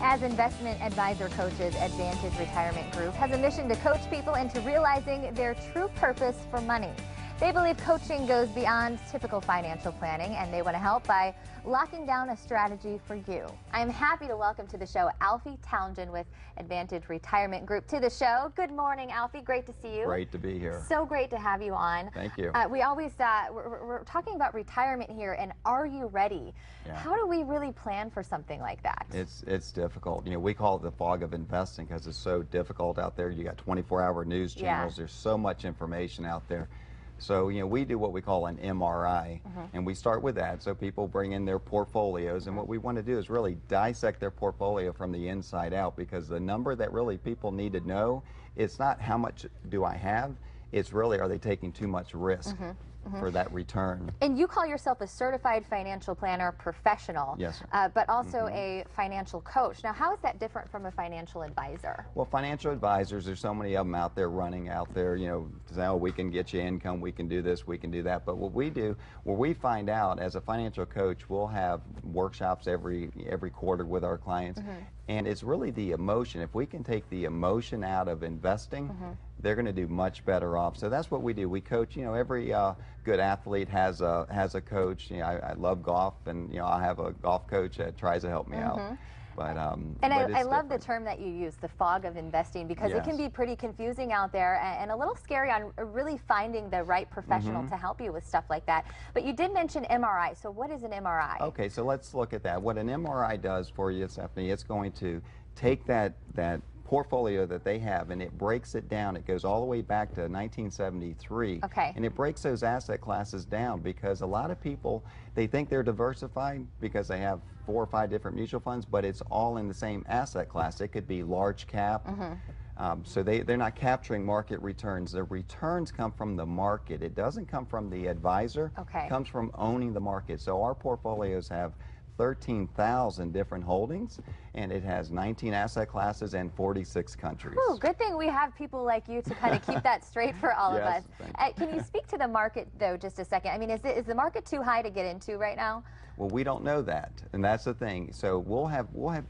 As investment advisor coaches, Advantage Retirement Group has a mission to coach people into realizing their true purpose for money. They believe coaching goes beyond typical financial planning, and they want to help by locking down a strategy for you. I'm happy to welcome to the show Alfie Townsend with Advantage Retirement Group to the show. Good morning, Alfie. Great to see you. Great to be here. So great to have you on. Thank you. We're talking about retirement here, and are you ready? Yeah. How do we really plan for something like that? It's difficult. You know, we call it the fog of investing because it's so difficult out there. You got 24-hour news channels. Yeah. There's so much information out there. So, you know, we do what we call an MRI, and we start with that. So people bring in their portfolios, and what we want to do is really dissect their portfolio from the inside out, because the number that really people need to know, it's not how much do I have, it's really are they taking too much risk for that return. And you call yourself a certified financial planner professional, yes, but also a financial coach. Now, how is that different from a financial advisor? Well, financial advisors, there's so many of them out there running out there, you know, say, oh, we can get you income, we can do this, we can do that. But what we do, where we find out as a financial coach, we'll have workshops every quarter with our clients. And it's really the emotion. If we can take the emotion out of investing, they're going to do much better off. So that's what we do. We coach. You know, every good athlete has a coach. You know, I love golf, and you know, I have a golf coach that tries to help me out. But I love the term that you use, the fog of investing, because it can be pretty confusing out there and a little scary on really finding the right professional to help you with stuff like that. But you did mention MRI. So what is an MRI? Okay, so let's look at that. What an MRI does for you, Stephanie, it's going to take that portfolio that they have, and it breaks it down. It goes all the way back to 1973. Okay. And it breaks those asset classes down, because a lot of people, they think they're diversified because they have 4 or 5 different mutual funds, but it's all in the same asset class. It could be large cap. So they're not capturing market returns. The returns come from the market. It doesn't come from the advisor. Okay. It comes from owning the market. So our portfolios have 13,000 different holdings, and it has 19 asset classes and 46 countries. Ooh, good thing we have people like you to kind of keep that straight for all of us. Can you speak to the market, though, just a second? I mean, is the market too high to get into right now? Well, we don't know that, and that's the thing. So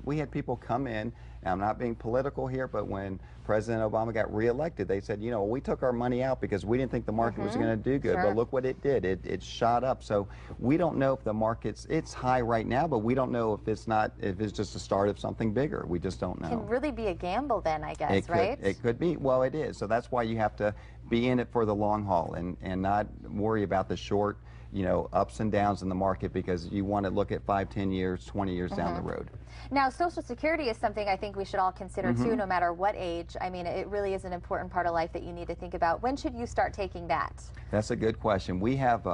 we had people come in, and I'm not being political here, but when President Obama got reelected, they said, you know, we took our money out because we didn't think the market was going to do good. But look what it did. It shot up. So we don't know if the it's high right now, but we don't know if it's just the start of something bigger. We just don't know. It can really be a gamble then, I guess, right? It could be. Well, it is. So that's why you have to be in it for the long haul and not worry about the short, you know, ups and downs in the market, because you want to look at 5, 10 years, 20 years down the road. Now, Social Security is something I think we should all consider too, no matter what age. I mean, it really is an important part of life that you need to think about. When should you start taking that? That's a good question. We have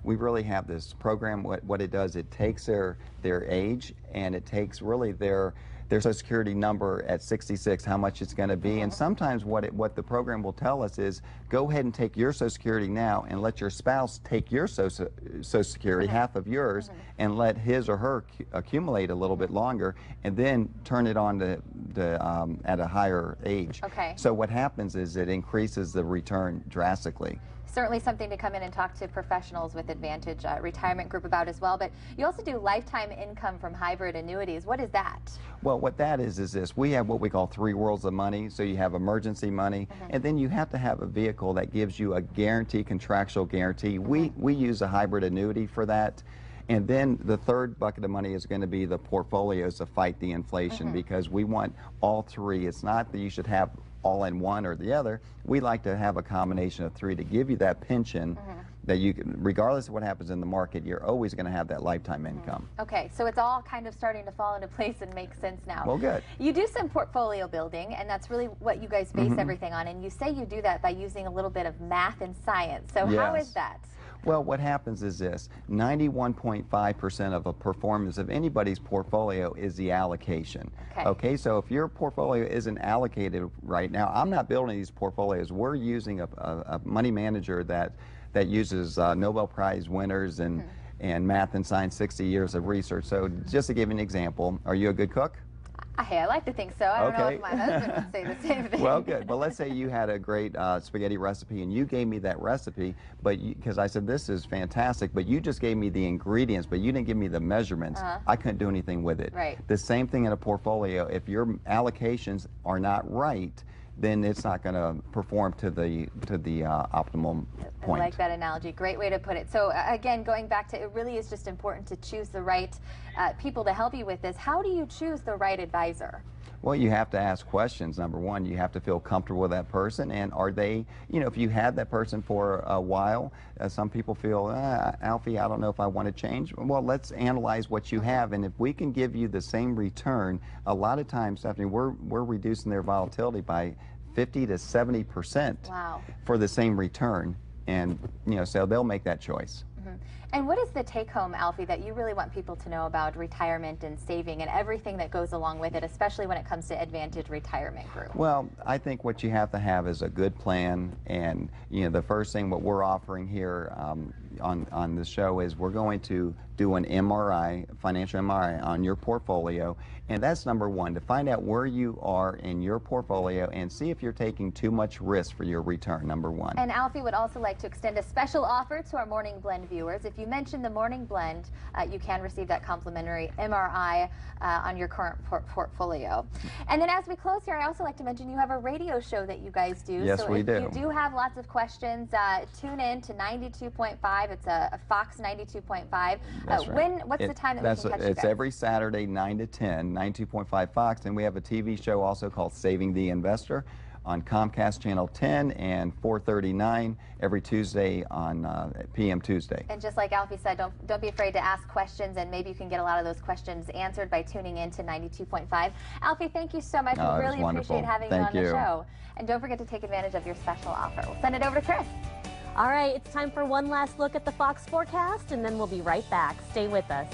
we really have this program. What it does, it takes their age, and it takes really their Social Security number at 66, how much it's going to be. And sometimes what the program will tell us is, go ahead and take your Social Security now and let your spouse take your Social Security, half of yours, and let his or her accumulate a little bit longer, and then turn it on at a higher age. Okay. So what happens is it increases the return drastically. Certainly something to come in and talk to professionals with Advantage Retirement Group about as well. But you also do lifetime income from hybrid annuities. What is that? Well, what that is this. We have what we call 3 worlds of money. So you have emergency money, and then you have to have a vehicle that gives you a guarantee, contractual guarantee. We use a hybrid annuity for that. And then the third bucket of money is going to be the portfolios to fight the inflation, because we want all 3. It's not that you should have all in one or the other. We like to have a combination of 3 to give you that pension that you can, regardless of what happens in the market, you're always going to have that lifetime income. Okay, so it's all kind of starting to fall into place and make sense now. Well, good. You do some portfolio building, and that's really what you guys base everything on, and you say you do that by using a little bit of math and science. So how is that? Well, what happens is this. 91.5% of a performance of anybody's portfolio is the allocation. Okay, so if your portfolio isn't allocated right now, I'm not building these portfolios. We're using a money manager that uses Nobel Prize winners and math and science, 60 years of research. So just to give you an example, are you a good cook? Hey, I like to think so. I don't know Okay. if my husband would say the same thing. Well, good. But let's say you had a great spaghetti recipe and you gave me that recipe, but because I said this is fantastic, but you just gave me the ingredients, but you didn't give me the measurements. I couldn't do anything with it. Right. The same thing in a portfolio. If your allocations are not right, then it's not going to perform to the optimum point. I like that analogy. Great way to put it. So again, going back to, it really is just important to choose the right people to help you with this. How do you choose the right advisor? Well, you have to ask questions. Number one, you have to feel comfortable with that person, and are they, you know, if you had that person for a while, some people feel, Alfie, I don't know if I want to change. Well, let's analyze what you have, and if we can give you the same return, a lot of times, Stephanie, we're reducing their volatility by 50 to 70% Wow. for the same return, and you know, so they'll make that choice. And what is the take-home, Alfie, that you really want people to know about retirement and saving and everything that goes along with it, especially when it comes to Advantage Retirement Group? Well, I think what you have to have is a good plan, and you know, the first thing what we're offering here on the show is we're going to do an MRI, financial MRI on your portfolio, and that's number one, to find out where you are in your portfolio and see if you're taking too much risk for your return, number one. And Alfie would also like to extend a special offer to our Morning Blend viewers. If you mention the Morning Blend, you can receive that complimentary MRI on your current portfolio. And then as we close here, I also like to mention you have a radio show that you guys do. Yes, so we if do. you do have lots of questions, tune in to 92.5. It's a Fox 92.5. That's right. What's the time that we can catch you It's guys? every Saturday, 9 to 10, 92.5 Fox, and we have a TV show also called Saving the Investor on Comcast Channel 10 and 439 every Tuesday on PM Tuesday. And just like Alfie said, don't be afraid to ask questions, and maybe you can get a lot of those questions answered by tuning in to 92.5. Alfie, thank you so much. We really appreciate having you on the show. And don't forget to take advantage of your special offer. We'll send it over to Chris. All right, it's time for one last look at the Fox forecast, and then we'll be right back. Stay with us.